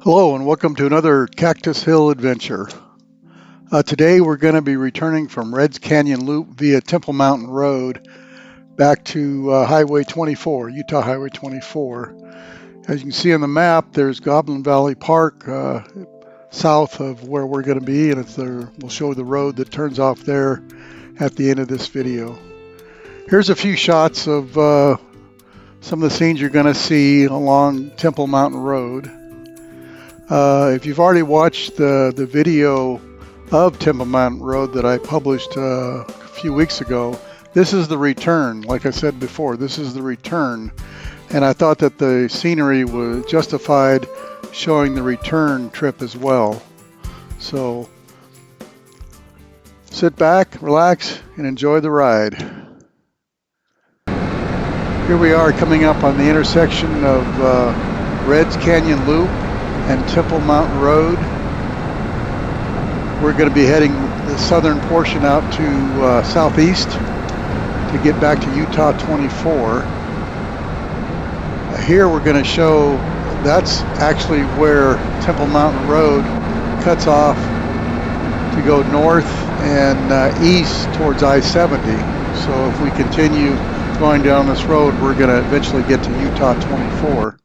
Hello and welcome to another Cactus Hill adventure. Today we're going to be returning from Reds Canyon Loop via Temple Mountain Road back to Highway 24, Utah Highway 24. As you can see on the map, there's Goblin Valley Park south of where we're going to be, and we'll show the road that turns off there at the end of this video. Here's a few shots of some of the scenes you're going to see along Temple Mountain Road. If you've already watched the video of Temple Mountain Road that I published a few weeks ago, this is the return. Like I said before, this is the return. And I thought that the scenery was justified showing the return trip as well. So sit back, relax, and enjoy the ride. Here we are coming up on the intersection of Reds Canyon Loop and Temple Mountain Road. We're going to be heading the southern portion out to southeast to get back to Utah 24. Here we're going to show that's actually where Temple Mountain Road cuts off to go north and east towards I-70. So if we continue going down this road, we're going to eventually get to Utah 24.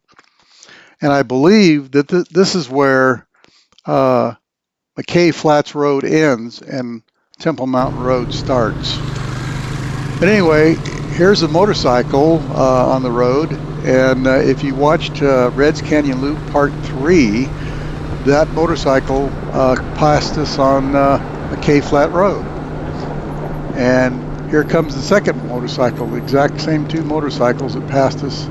And I believe that this is where McKay Flats Road ends and Temple Mountain Road starts. But anyway, here's a motorcycle on the road. And if you watched Reds Canyon Loop Part 3, that motorcycle passed us on McKay Flat Road. And here comes the second motorcycle, the exact same two motorcycles that passed us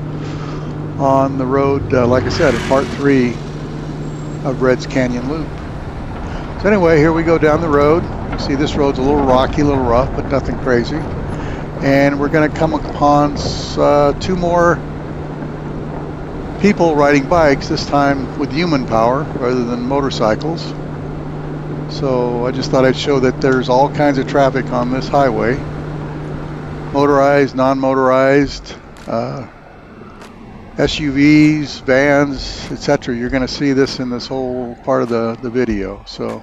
on the road, like I said, in Part 3 of Reds Canyon Loop. So anyway, here we go down the road. You see this road's a little rocky, a little rough, but nothing crazy. And we're going to come upon two more people riding bikes, this time with human power rather than motorcycles. So I just thought I'd show that there's all kinds of traffic on this highway. Motorized, non-motorized, SUVs, vans, etc. You're going to see this in this whole part of the video. So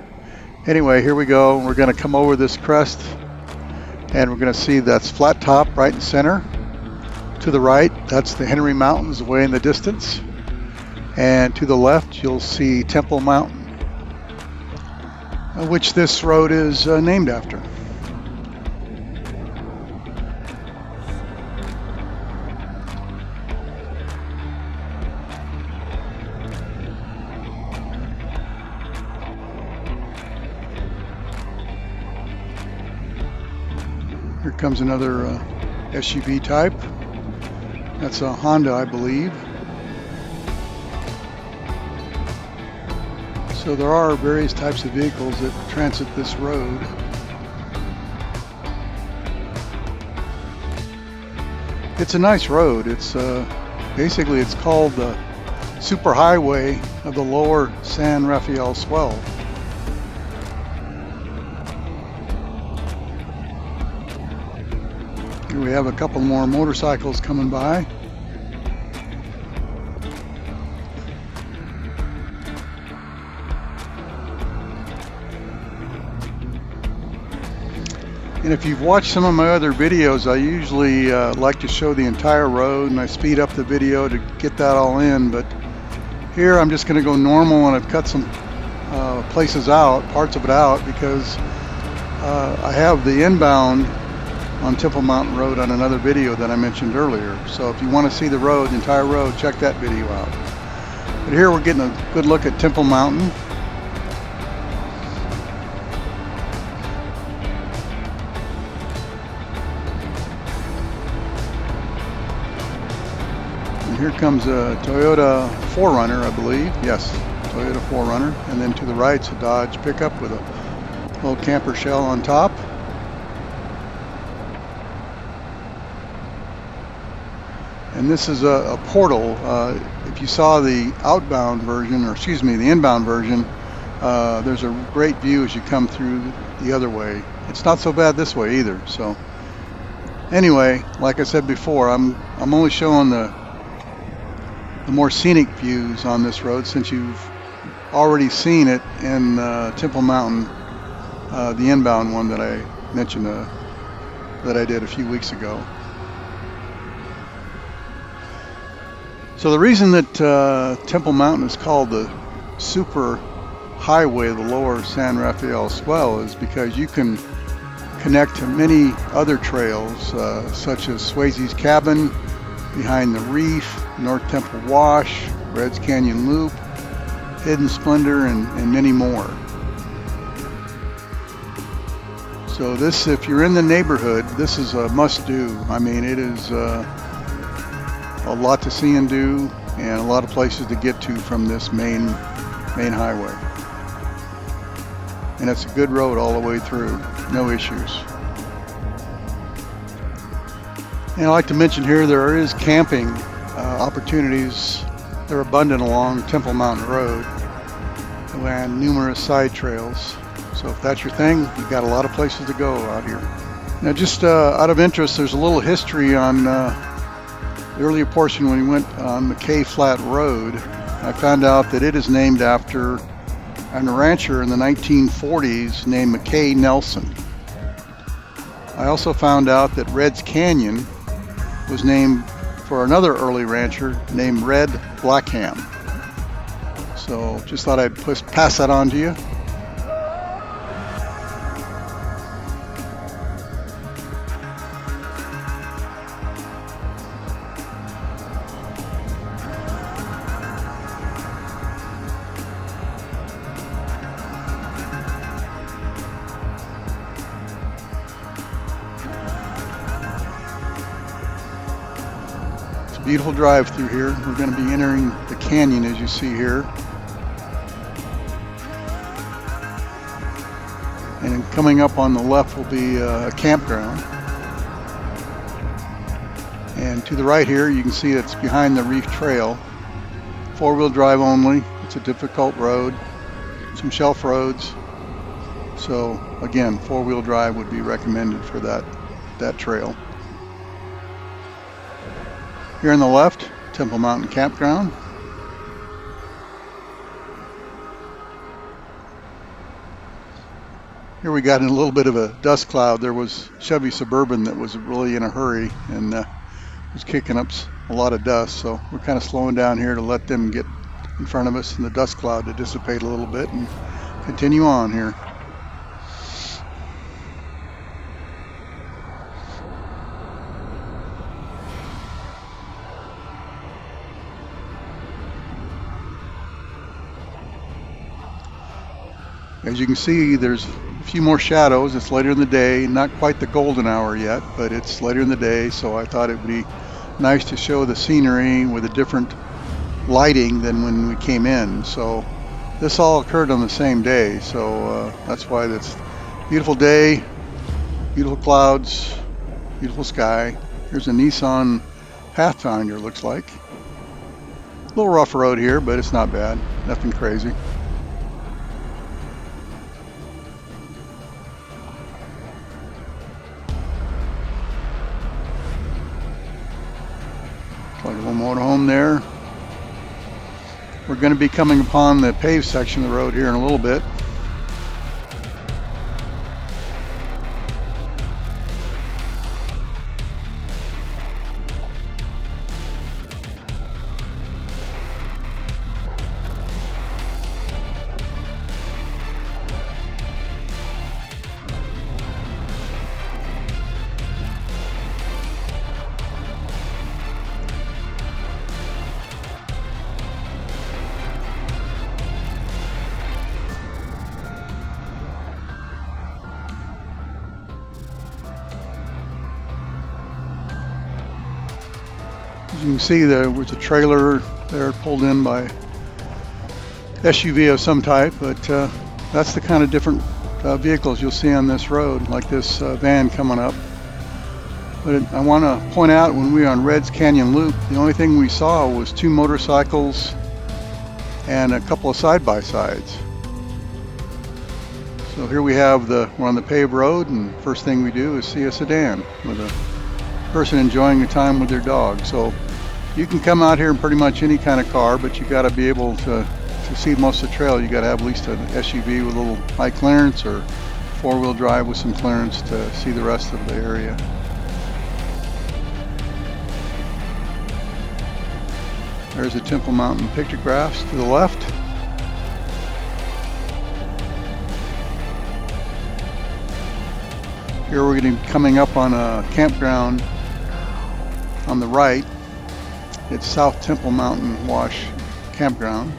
anyway, here we go. We're going to come over this crest and we're going to see that's Flat Top right in center. To the right, that's the Henry Mountains way in the distance. And to the left, you'll see Temple Mountain, which this road is named after. Here comes another SUV type. That's a Honda, I believe. So there are various types of vehicles that transit this road. It's a nice road. It's basically it's called the superhighway of the lower San Rafael Swell. Here we have a couple more motorcycles coming by. And if you've watched some of my other videos, I usually like to show the entire road and I speed up the video to get that all in. But here I'm just going to go normal, and I've cut some places out, parts of it out, because I have the inbound on Temple Mountain Road on another video that I mentioned earlier. So if you want to see the road, the entire road, check that video out. But here we're getting a good look at Temple Mountain. And here comes a Toyota 4Runner, I believe. Yes, Toyota 4Runner. And then to the right's a Dodge pickup with a little camper shell on top. And this is a portal. If you saw the outbound version, or excuse me, the inbound version, there's a great view as you come through the other way. It's not so bad this way either. So anyway, like I said before, I'm only showing the more scenic views on this road, since you've already seen it in Temple Mountain, the inbound one that I mentioned that I did a few weeks ago. So the reason that Temple Mountain is called the superhighway, the lower San Rafael Swell, is because you can connect to many other trails, such as Swasey's Cabin, behind the Reef, North Temple Wash, Reds Canyon Loop, Hidden Slendor, and many more. So this, if you're in the neighborhood, this is a must-do. I mean, it is a lot to see and do, and a lot of places to get to from this main highway. And it's a good road all the way through, no issues. And I'd like to mention here there is camping opportunities. They're abundant along Temple Mountain Road and numerous side trails. So if that's your thing, you've got a lot of places to go out here. Now, just out of interest, there's a little history on the earlier portion when we went on McKay Flat Road. I found out that it is named after a rancher in the 1940s named McKay Nelson. I also found out that Reds Canyon was named for another early rancher named Red Blackham. So just thought I'd pass that on to you. Beautiful drive through here. We're going to be entering the canyon as you see here. And coming up on the left will be a campground. And to the right here you can see it's behind the Reef Trail. Four-wheel drive only. It's a difficult road. Some shelf roads. So again, four-wheel drive would be recommended for that trail. Here on the left, Temple Mountain Campground. Here we got in a little bit of a dust cloud. There was Chevy Suburban that was really in a hurry and was kicking up a lot of dust. So we're kind of slowing down here to let them get in front of us and the dust cloud to dissipate a little bit and continue on here. As you can see, there's a few more shadows. It's later in the day, not quite the golden hour yet, but it's later in the day, so I thought it would be nice to show the scenery with a different lighting than when we came in. So this all occurred on the same day, so that's why it's beautiful day, beautiful clouds, beautiful sky. Here's a Nissan Pathfinder, looks like. A little rough road here, but it's not bad, nothing crazy. Like a little motorhome there. We're going to be coming upon the paved section of the road here in a little bit. As you can see, there was a trailer there pulled in by SUV of some type, but that's the kind of different vehicles you'll see on this road, like this van coming up. But I want to point out, when we were on Reds Canyon Loop, the only thing we saw was 2 motorcycles and a couple of side-by-sides. So here we're on the paved road, and first thing we do is see a sedan with a person enjoying the time with their dog. So you can come out here in pretty much any kind of car, but you got to be able to to see most of the trail, you got to have at least an SUV with a little high clearance or four-wheel drive with some clearance to see the rest of the area. There's the Temple Mountain pictographs to the left. Here we're going to be coming up on a campground on the right. It's South Temple Mountain Wash Campground.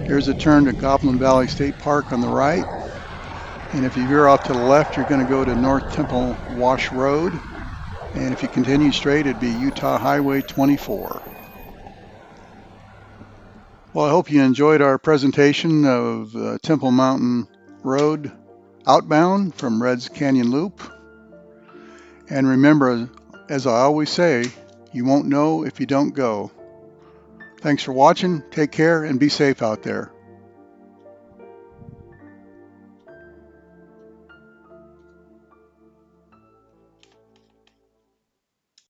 Here's a turn to Goblin Valley State Park on the right. And if you veer off to the left, you're going to go to North Temple Wash Road. And if you continue straight, it'd be Utah Highway 24. Well, I hope you enjoyed our presentation of Temple Mountain Road outbound from Reds Canyon Loop. And remember, as I always say, you won't know if you don't go. Thanks for watching. Take care and be safe out there.